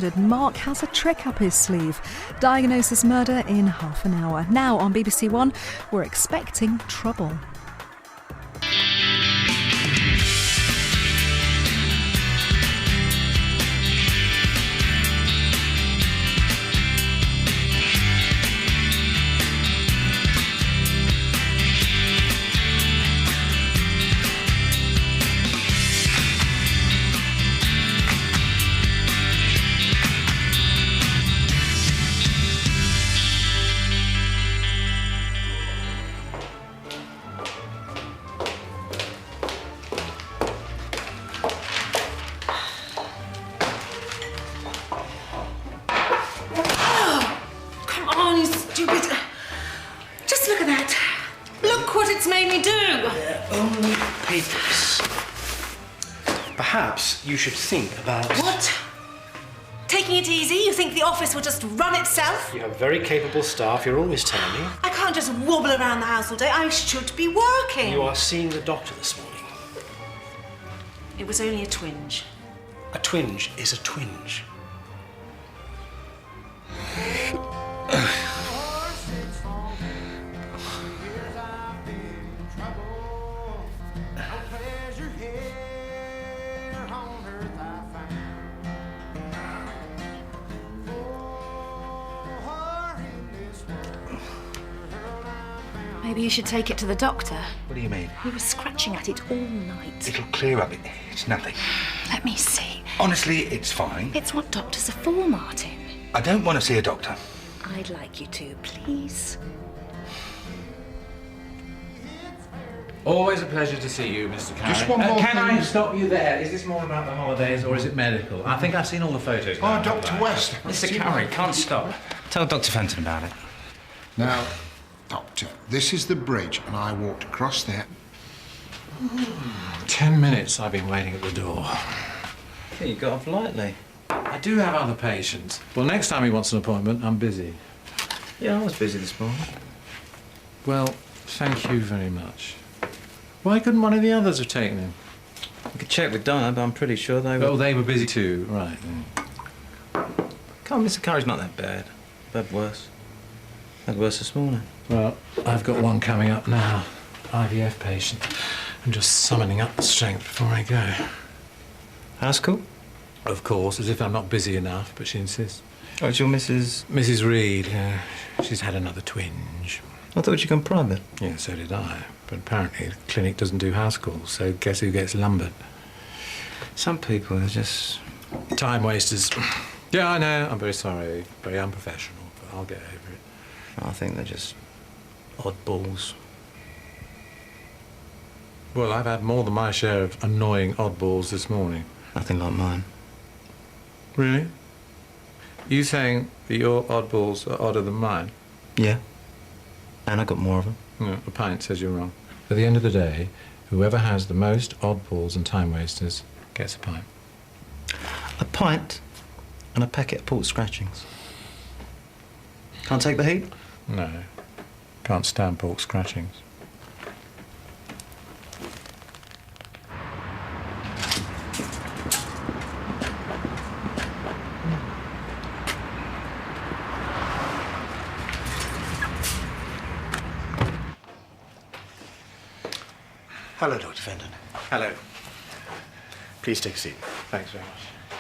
murdered, Mark has a trick up his sleeve. Diagnosis murder in half an hour. Now on BBC1, we're expecting trouble. Just look at that. Look what it's made me do. They're only papers. Perhaps you should think about... What? Taking it easy? You think the office will just run itself? You have very capable staff, you're always telling me. I can't just wobble around the house all day. I should be working. You are seeing the doctor this morning. It was only a twinge. A twinge is a twinge. Maybe you should take it to the doctor. What do you mean? He was scratching at it all night. It'll clear up. It's nothing. Let me see. Honestly, it's fine. It's what doctors are for, Martin. I don't want to see a doctor. I'd like you to, please. Always a pleasure to see you, Mr. Carey. Just one more Can I thing. stop you there? Is this more about the holidays or is it medical? I think I've seen all the photos. Oh, now, Dr. haven't I? West. Mr. Carey, can't stop. Tell Dr. Fenton about it. Now, Doctor, this is the bridge, and I walked across there. 10 minutes I've been waiting at the door. Yeah, you got off lightly. I do have other patients. Well, next time he wants an appointment, I'm busy. Yeah, I was busy this morning. Well, thank you very much. Why couldn't one of the others have taken him? I could check with Diana, but I'm pretty sure they were... Oh, they were busy too, right. Come on, Mr. Carey's not that bad. I've had worse. I had worse this morning. Well, I've got one coming up now. IVF patient. I'm just summoning up the strength before I go. House call? Of course, as if I'm not busy enough, but she insists. Oh, it's your Mrs... Mrs. Reed, yeah. She's had another twinge. I thought you'd gone private. Yeah, so did I. But apparently the clinic doesn't do house calls, so guess who gets lumbered? Some people are just... Time wasters. Yeah, I know. I'm very sorry. Very unprofessional, but I'll get over it. I think they're just oddballs. Well, I've had more than my share of annoying oddballs this morning. Nothing like mine. Really? You saying that your oddballs are odder than mine? Yeah. And I got more of them. No, a pint says you're wrong. At the end of the day, whoever has the most oddballs and time wasters gets a pint. A pint and a packet of port scratchings. Can't take the heat? No. Can't stand pork scratchings. Hello, Dr. Fenton. Hello. Please take a seat. Thanks very much.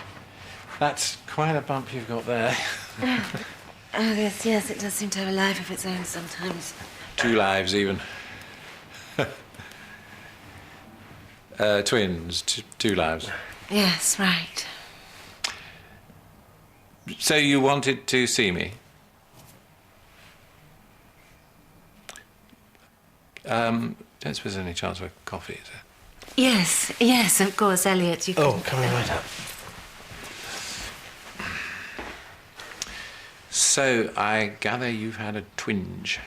That's quite a bump you've got there. Oh, yes, it does seem to have a life of its own sometimes. 2 lives, even. Twins, 2 lives. Yes, right. So you wanted to see me? Don't suppose there's any chance of a coffee, is there? Yes, of course, Elliot, you can... Oh, coming right up. So, I gather you've had a twinge.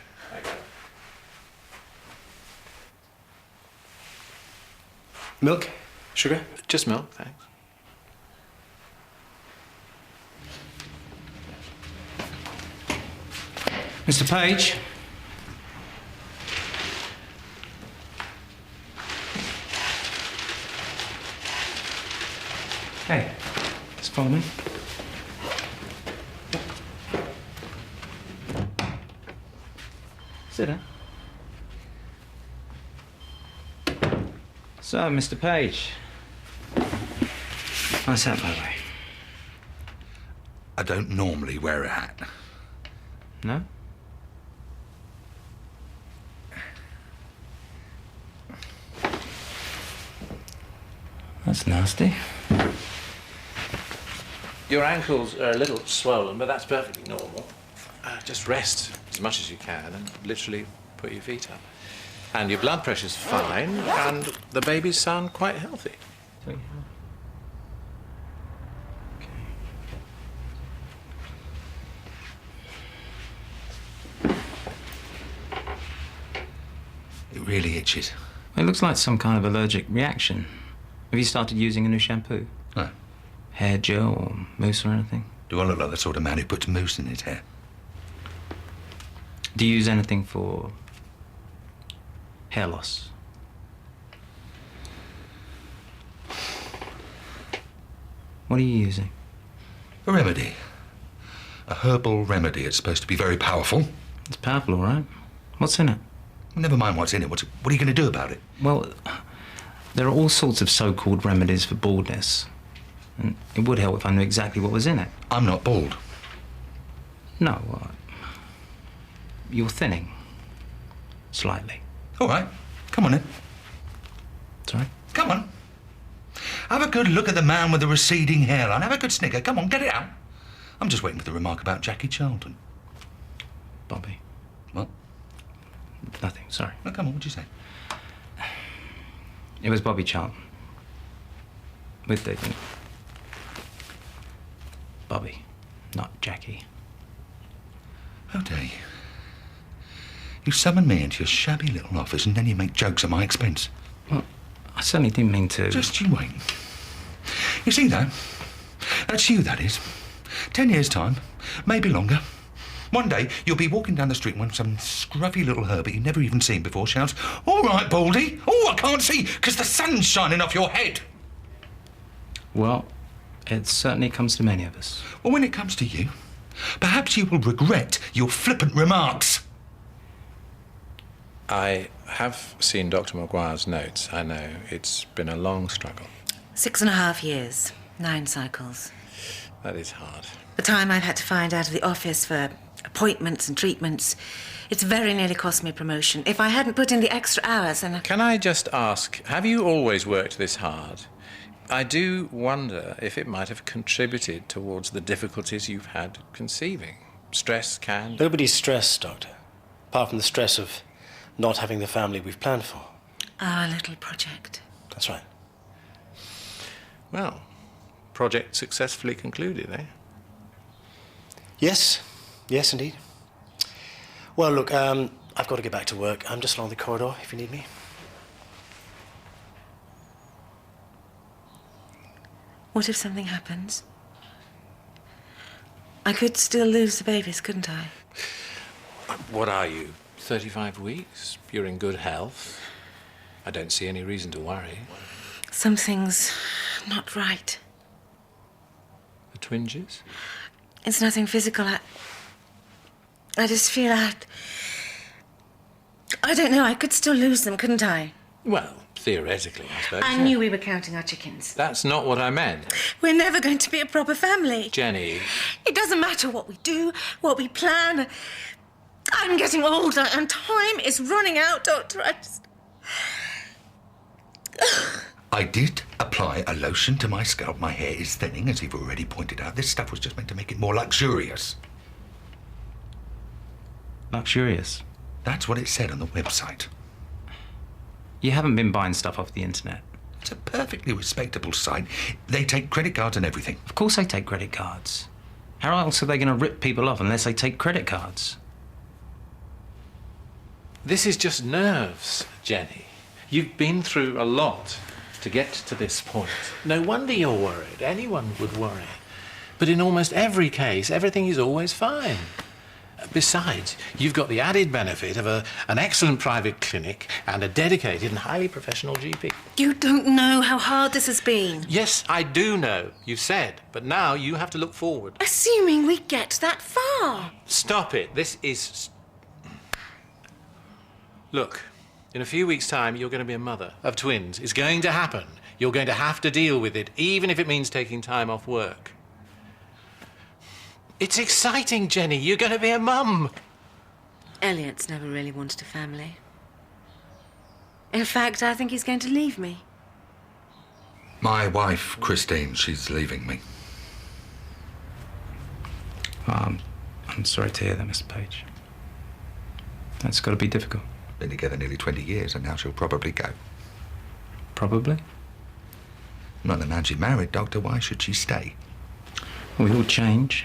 Milk? Sugar? Just milk, thanks. Mr. Page? Hey, just follow me. Sit down. So, Mr. Page. Nice hat, by the way. I don't normally wear a hat. No? That's nasty. Your ankles are a little swollen, but that's perfectly normal. Just rest as much as you can and literally put your feet up. And your blood pressure's fine, and the babies sound quite healthy. It really itches. It looks like some kind of allergic reaction. Have you started using a new shampoo? No. Hair gel or mousse or anything? Do I look like the sort of man who puts mousse in his hair? Do you use anything for hair loss? What are you using? A remedy. A herbal remedy. It's supposed to be very powerful. It's powerful, all right. What's in it? Never mind what's in it. What are you going to do about it? Well, there are all sorts of so-called remedies for baldness. And it would help if I knew exactly what was in it. I'm not bald. No, you're thinning. Slightly. All right. Come on then. Sorry? Come on. Have a good look at the man with the receding hairline. Have a good snigger. Come on, get it out. I'm just waiting for the remark about Jackie Charlton. Bobby. What? Nothing, sorry. No, come on, what'd you say? It was Bobby Charlton. With David. Bobby, not Jackie. How dare you? You summon me into your shabby little office and then you make jokes at my expense. Well, I certainly didn't mean to... Just you wait. You see, though? That's you, that is. 10 years' time, maybe longer. One day, you'll be walking down the street when some scruffy little Herbert you've never even seen before shouts, "All right, Baldy. Oh, I can't see, because the sun's shining off your head." Well, it certainly comes to many of us. Well, when it comes to you, perhaps you will regret your flippant remarks. I have seen Dr. Maguire's notes. I know it's been a long struggle. 6.5 years, 9 cycles. That is hard. The time I've had to find out of the office for appointments and treatments, it's very nearly cost me a promotion. If I hadn't put in the extra hours and... Can I just ask, have you always worked this hard? I do wonder if it might have contributed towards the difficulties you've had conceiving. Stress can... Nobody's stressed, Doctor, apart from the stress of not having the family we've planned for. Our little project. That's right. Well, project successfully concluded, eh? Yes, yes, indeed. Well, look, I've got to get back to work. I'm just along the corridor if you need me. What if something happens? I could still lose the babies, couldn't I? What are you, 35 weeks? You're in good health. I don't see any reason to worry. Something's not right. The twinges? It's nothing physical. I just feel I don't know, I could still lose them, couldn't I? Well, theoretically, I suppose. I knew we were counting our chickens. That's not what I meant. We're never going to be a proper family. Jenny. It doesn't matter what we do, what we plan. I'm getting older and time is running out, Doctor. I did apply a lotion to my scalp. My hair is thinning, as you've already pointed out. This stuff was just meant to make it more luxurious. Luxurious? That's what it said on the website. You haven't been buying stuff off the internet. It's a perfectly respectable site. They take credit cards and everything. Of course they take credit cards. How else are they going to rip people off unless they take credit cards? This is just nerves, Jenny. You've been through a lot to get to this point. No wonder you're worried. Anyone would worry. But in almost every case, everything is always fine. Besides, you've got the added benefit of an excellent private clinic and a dedicated and highly professional GP. You don't know how hard this has been. Yes, I do know, you said. But now you have to look forward. Assuming we get that far. Stop it. This is... Look, in a few weeks' time, you're going to be a mother of twins. It's going to happen. You're going to have to deal with it, even if it means taking time off work. It's exciting, Jenny. You're going to be a mum. Elliot's never really wanted a family. In fact, I think he's going to leave me. My wife, Christine, she's leaving me. I'm sorry to hear that, Mr. Page. That's got to be difficult. Been together nearly 20 years, and now she'll probably go. Probably. Not the man she married, Doctor. Why should she stay? We all change.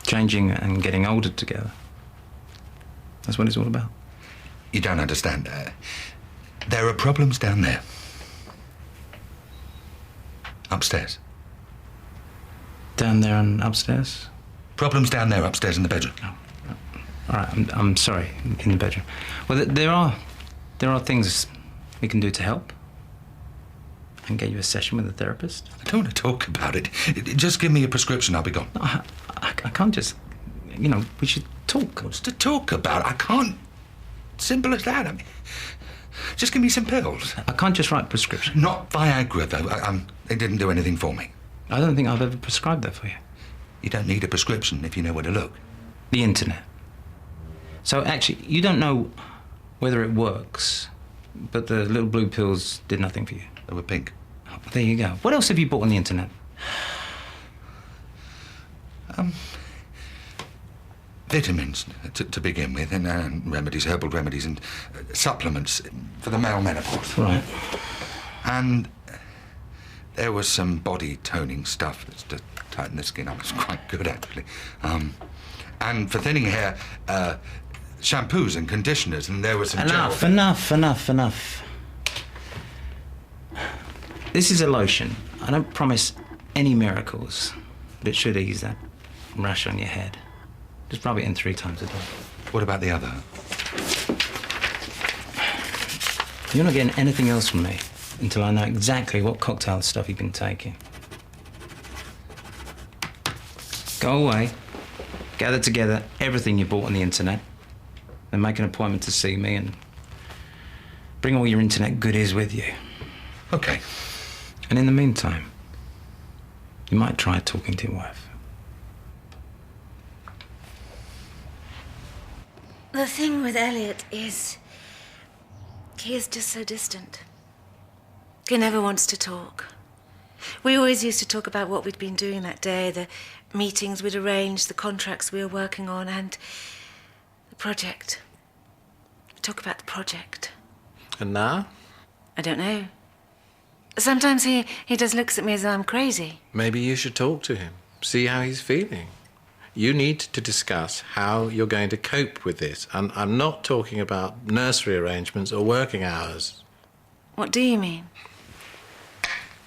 Changing and getting older together. That's what it's all about. You don't understand. There are problems down there. Upstairs. Down there and upstairs? Problems down there, upstairs in the bedroom. Oh. All right, I'm sorry, in the bedroom. Well, there are things we can do to help. I can get you a session with a therapist. I don't want to talk about it. Just give me a prescription, I'll be gone. No, I can't just... we should talk. What's to talk about? I can't. Simple as that. I mean, just give me some pills. I can't just write a prescription. Not Viagra, though. They didn't do anything for me. I don't think I've ever prescribed that for you. You don't need a prescription if you know where to look. The internet. So actually, you don't know whether it works, but the little blue pills did nothing for you. They were pink. Oh, there you go. What else have you bought on the internet? Vitamins, to begin with, and remedies, herbal remedies, and supplements for the male menopause. Right. And there was some body toning stuff that's to tighten the skin up. It's quite good, actually. And for thinning hair, shampoos and conditioners, and there was some Enough. This is a lotion. I don't promise any miracles, but it should ease that rash on your head. Just rub it in 3 times a day. What about the other? You're not getting anything else from me until I know exactly what cocktail stuff you've been taking. Go away, gather together everything you bought on the internet, then make an appointment to see me and bring all your internet goodies with you. Okay. And in the meantime, you might try talking to your wife. The thing with Elliot is... he is just so distant. He never wants to talk. We always used to talk about what we'd been doing that day, the meetings we'd arranged, the contracts we were working on, and the project. We talk about the project. And now? I don't know. Sometimes he just looks at me as though I'm crazy. Maybe you should talk to him, see how he's feeling. You need to discuss how you're going to cope with this. And I'm not talking about nursery arrangements or working hours. What do you mean?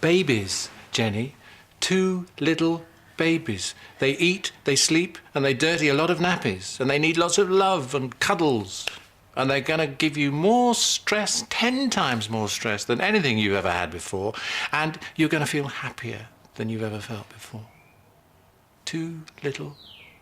Babies, Jenny. 2 little babies. They eat, they sleep, and they dirty a lot of nappies. And they need lots of love and cuddles. And they're going to give you more stress, 10 times more stress than anything you've ever had before. And you're going to feel happier than you've ever felt before. 2 little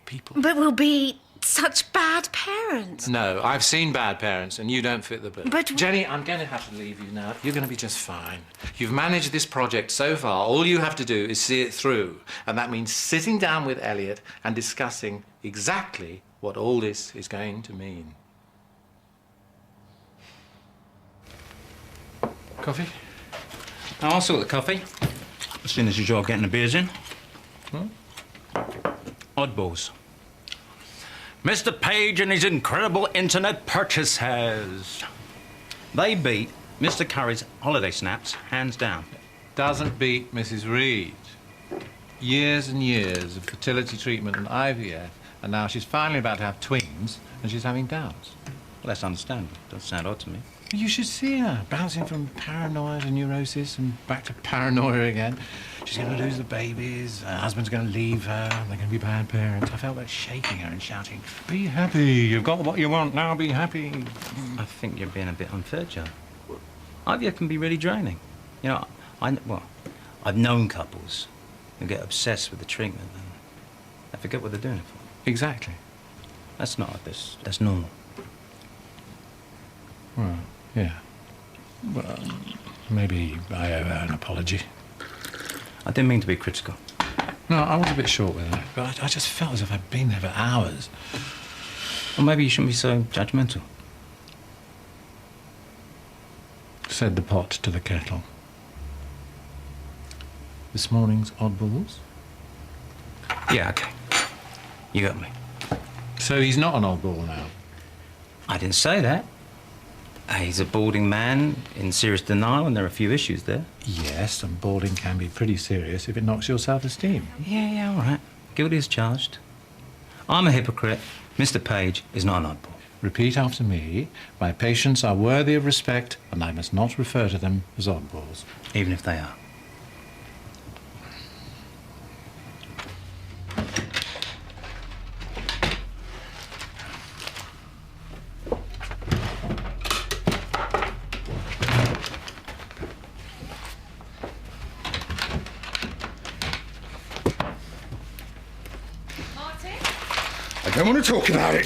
people. But we'll be such bad parents. No, I've seen bad parents, and you don't fit the bill. But... Jenny, I'm going to have to leave you now. You're going to be just fine. You've managed this project so far. All you have to do is see it through. And that means sitting down with Elliot and discussing exactly what all this is going to mean. Coffee? I'll sort the coffee. As soon as you're getting the beers in. Oddballs. Mr. Page and his incredible internet purchases. They beat Mr. Curry's holiday snaps, hands down. Doesn't beat Mrs. Reed. Years and years of fertility treatment and IVF, and now she's finally about to have twins, and she's having doubts. Well, that's understandable. Doesn't sound odd to me. You should see her, bouncing from paranoia to neurosis and back to paranoia again. She's going to lose the babies, her husband's going to leave her, they're going to be bad parents. I felt like shaking her and shouting, "Be happy, you've got what you want, now be happy." I think you're being a bit unfair, Joe. IVF can be really draining. You know, I've known couples who get obsessed with the treatment and they forget what they're doing it for. Exactly. That's not like this. That's normal. Well, yeah. Well, maybe I owe her an apology. I didn't mean to be critical. No, I was a bit short with her, but I just felt as if I'd been there for hours. Or maybe you shouldn't be so judgmental. Said the pot to the kettle. This morning's oddballs? Yeah, okay. You got me. So he's not an oddball now? I didn't say that. He's a balding man in serious denial, and there are a few issues there. Yes, and balding can be pretty serious if it knocks your self-esteem. Yeah, all right. Guilty as charged. I'm a hypocrite. Mr. Page is not an oddball. Repeat after me. My patients are worthy of respect, and I must not refer to them as oddballs. Even if they are. I don't want to talk about it.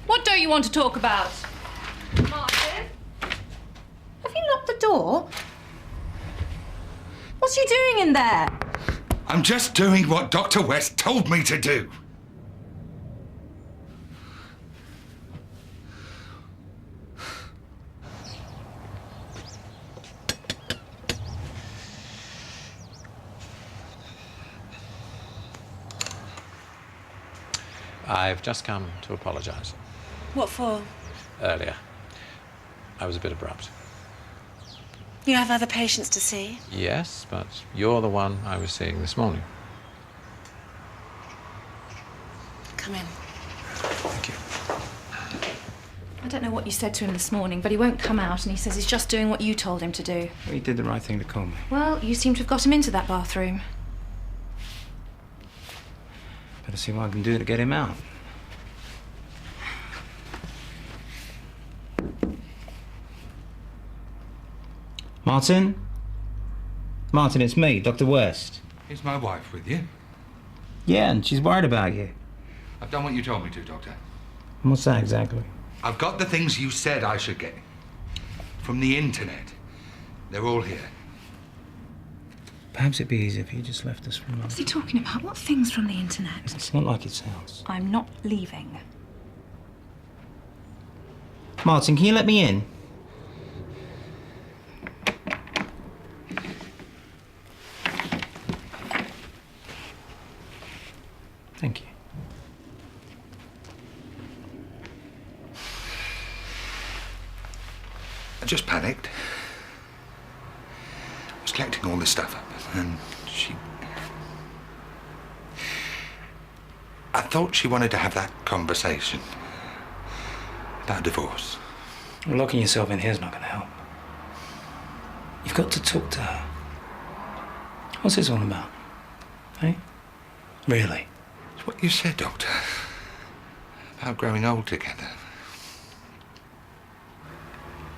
What don't you want to talk about? Martin? Have you locked the door? What's you doing in there? I'm just doing what Dr. West told me to do. I've just come to apologise. What for? Earlier, I was a bit abrupt. You have other patients to see? Yes, but you're the one I was seeing this morning. Come in. Thank you. I don't know what you said to him this morning, but he won't come out, and he says he's just doing what you told him to do. He did the right thing to call me. Well, you seem to have got him into that bathroom. Better see what I can do to get him out. Martin? Martin, it's me, Dr. West. Is my wife with you? Yeah, and she's worried about you. I've done what you told me to, Doctor. What's that exactly? I've got the things you said I should get. From the internet. They're all here. Perhaps it'd be easier if you just left us for a moment. What's he talking about? What things from the internet? It's not like it sounds. I'm not leaving. Martin, can you let me in? Thank you. I just panicked. I was collecting all this stuff up, and I thought she wanted to have that conversation about divorce. Locking yourself in here is not going to help. You've got to talk to her. What's this all about? Hey? Really? It's what you said, Doctor. About growing old together.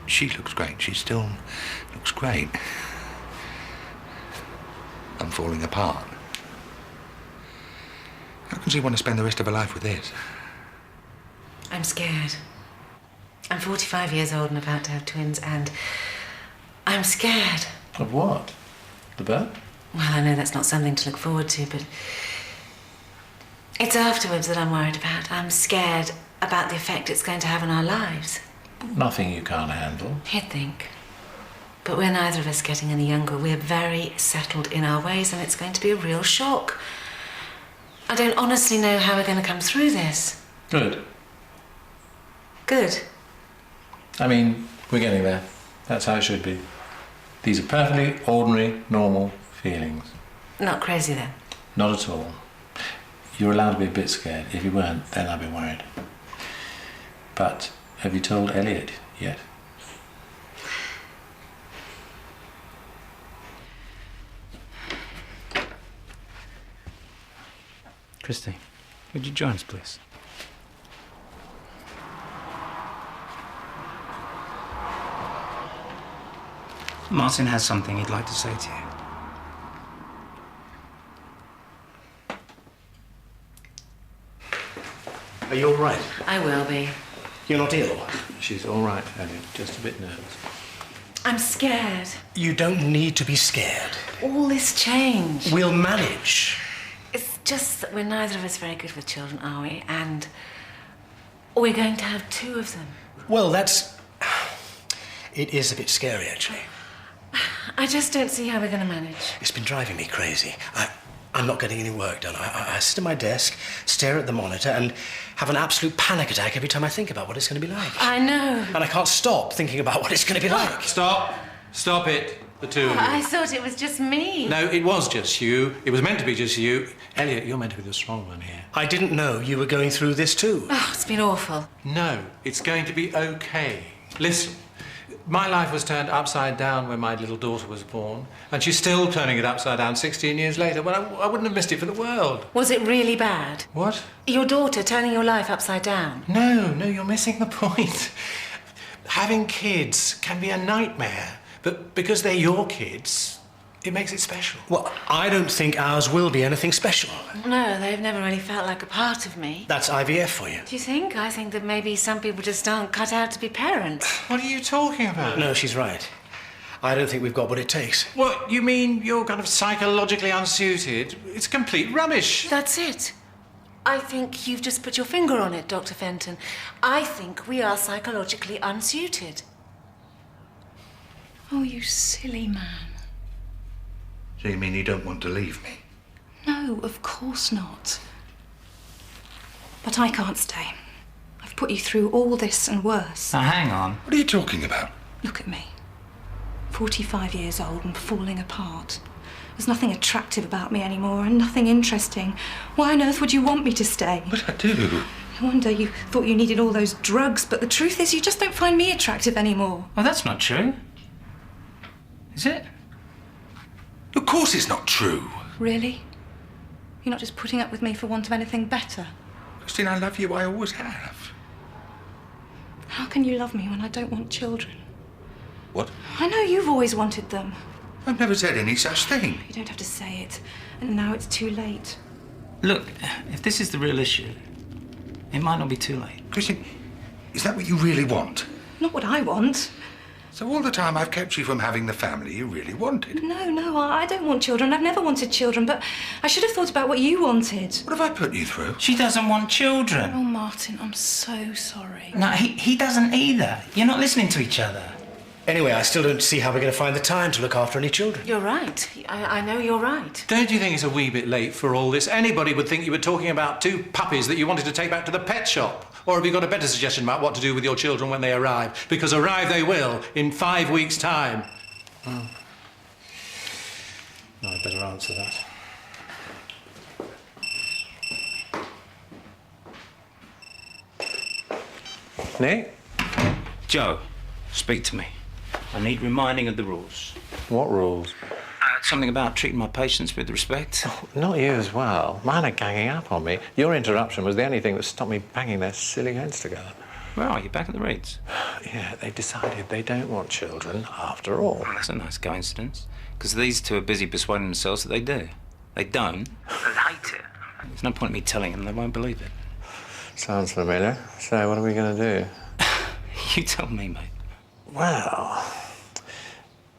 She looks great. She still looks great. I'm falling apart. How can she want to spend the rest of her life with this? I'm scared. I'm 45 years old and about to have twins, and I'm scared. Of what? The birth? Well, I know that's not something to look forward to, but it's afterwards that I'm worried about. I'm scared about the effect it's going to have on our lives. Nothing you can't handle. You'd think. But we're neither of us getting any younger. We're very settled in our ways, and it's going to be a real shock. I don't honestly know how we're going to come through this. Good. Good. I mean, we're getting there. That's how it should be. These are perfectly ordinary, normal feelings. Not crazy, then? Not at all. You're allowed to be a bit scared. If you weren't, then I'd be worried. But have you told Elliot yet? Christy, would you join us, please? Martin has something he'd like to say to you. Are you all right? I will be. You're not ill? She's all right, Elliot. Just a bit nervous. I'm scared. You don't need to be scared. All this change. We'll manage. It's just that we're neither of us very good with children, are we? And we're going to have 2 of them. Well, it is a bit scary, actually. I just don't see how we're going to manage. It's been driving me crazy. I'm not getting any work done. I sit at my desk, stare at the monitor, and have an absolute panic attack every time I think about what it's going to be like. I know. And I can't stop thinking about what it's going to be like. Stop. Stop it. The 2 of you. I thought it was just me. No, it was just you. It was meant to be just you. Elliot, you're meant to be the strong one here. I didn't know you were going through this too. Oh, it's been awful. No, it's going to be okay. Listen, my life was turned upside down when my little daughter was born, and she's still turning it upside down 16 years later. Well, I wouldn't have missed it for the world. Was it really bad? What? Your daughter turning your life upside down? No, you're missing the point. Having kids can be a nightmare, but because they're your kids, it makes it special. Well, I don't think ours will be anything special. No, they've never really felt like a part of me. That's IVF for you. Do you think? I think that maybe some people just aren't cut out to be parents. What are you talking about? No, she's right. I don't think we've got what it takes. What, you mean you're kind of psychologically unsuited? It's complete rubbish. That's it. I think you've just put your finger on it, Dr. Fenton. I think we are psychologically unsuited. Oh, you silly man. So you mean you don't want to leave me? No, of course not. But I can't stay. I've put you through all this and worse. Now, hang on. What are you talking about? Look at me. 45 years old and falling apart. There's nothing attractive about me anymore and nothing interesting. Why on earth would you want me to stay? But I do. No wonder you thought you needed all those drugs, but the truth is you just don't find me attractive anymore. Well, that's not true. Is it? Of course it's not true. Really? You're not just putting up with me for want of anything better? Christine, I love you. I always have. How can you love me when I don't want children? What? I know you've always wanted them. I've never said any such thing. You don't have to say it. And now it's too late. Look, if this is the real issue, it might not be too late. Christine, is that what you really want? Not what I want. So all the time I've kept you from having the family you really wanted. No, I don't want children. I've never wanted children, but I should have thought about what you wanted. What have I put you through? She doesn't want children. Oh, Martin, I'm so sorry. No, he doesn't either. You're not listening to each other. Anyway, I still don't see how we're going to find the time to look after any children. You're right. I know you're right. Don't you think it's a wee bit late for all this? Anybody would think you were talking about 2 puppies that you wanted to take back to the pet shop. Or have you got a better suggestion about what to do with your children when they arrive? Because arrive they will in 5 weeks' time. Oh. No, I'd better answer that. Nick? Joe, speak to me. I need reminding of the rules. What rules? Something about treating my patients with respect. Oh, not you as well. Mine are ganging up on me. Your interruption was the only thing that stopped me banging their silly heads together. Where are you? Back at the Reeds? Yeah, they decided they don't want children after all. Well, that's a nice coincidence. Because these 2 are busy persuading themselves that they do. They don't. They hate it. There's no point in me telling them. They won't believe it. Sounds familiar. So what are we going to do? You tell me, mate. Well,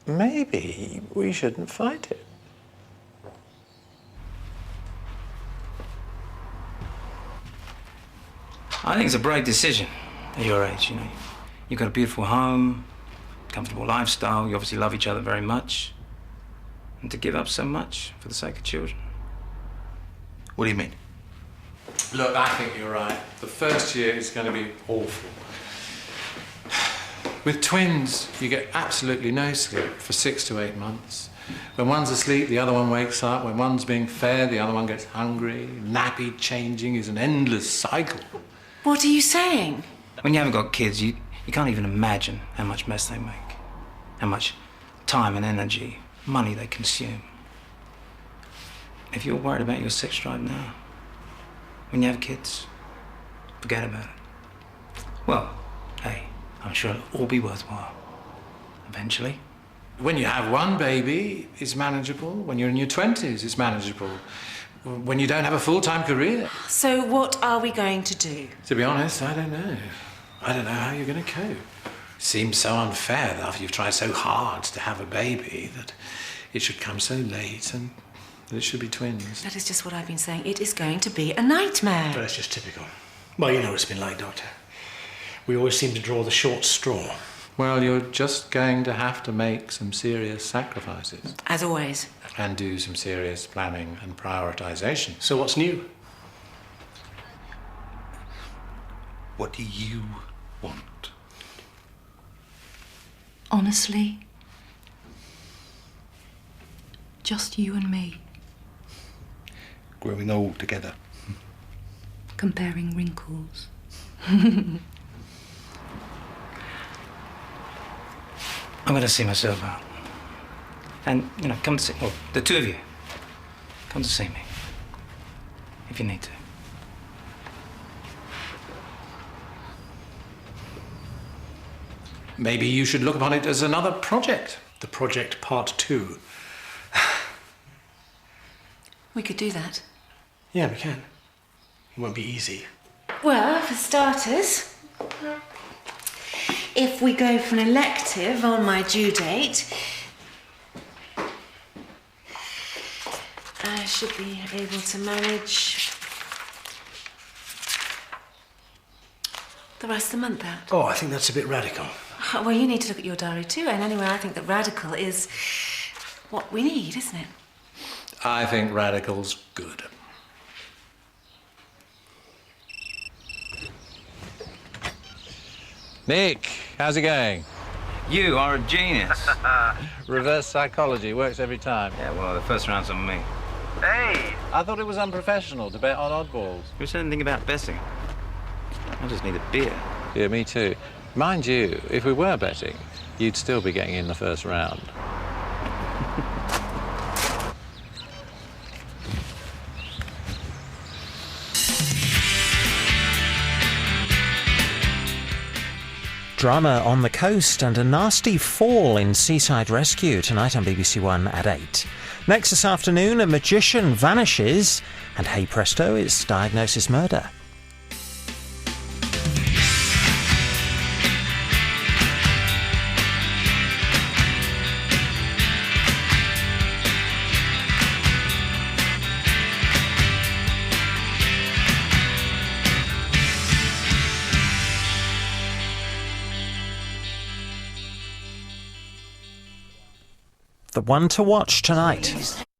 maybe we shouldn't fight it. I think it's a brave decision at your age, you know. You've got a beautiful home, comfortable lifestyle, you obviously love each other very much. And to give up so much for the sake of children. What do you mean? Look, I think you're right. The first year is going to be awful. With twins, you get absolutely no sleep for 6 to 8 months. When one's asleep, the other one wakes up. When one's being fed, the other one gets hungry. Nappy changing is an endless cycle. What are you saying? When you haven't got kids, you can't even imagine how much mess they make. How much time and energy, money they consume. If you're worried about your sex drive now, when you have kids, forget about it. Well, hey, I'm sure it'll all be worthwhile. Eventually. When you have one baby, it's manageable. When you're in your 20s, it's manageable. when you don't have a full-time career. So what are we going to do? To be honest, I don't know. I don't know how you're going to cope. Seems so unfair that after you've tried so hard to have a baby that it should come so late and that it should be twins. That is just what I've been saying. It is going to be a nightmare. But that's just typical. Well, you know what it's been like, Doctor. We always seem to draw the short straw. Well, you're just going to have to make some serious sacrifices. As always. And do some serious planning and prioritisation. So what's new? What do you want? Honestly, just you and me, Growing old together. comparing wrinkles. I'm going to see myself out. And, come to see... Well, the two of you. Come to see me. If you need to. Maybe you should look upon it as another project. The project part 2. We could do that. Yeah, we can. It won't be easy. Well, for starters, if we go for an elective on my due date, I should be able to manage the rest of the month out. Oh, I think that's a bit radical. Well, you need to look at your diary too, and anyway, I think that radical is what we need, isn't it? I think radical's good. Nick, how's it going? You are a genius. Reverse psychology works every time. Yeah, well, the first round's on me. Hey! I thought it was unprofessional to bet on oddballs. Who said anything about betting? I just need a beer. Yeah, me too. Mind you, if we were betting, you'd still be getting in the first round. Drama on the coast and a nasty fall in Seaside Rescue tonight on BBC1 at 8. Next this afternoon, a magician vanishes, and hey presto, it's Diagnosis Murder. The one to watch tonight.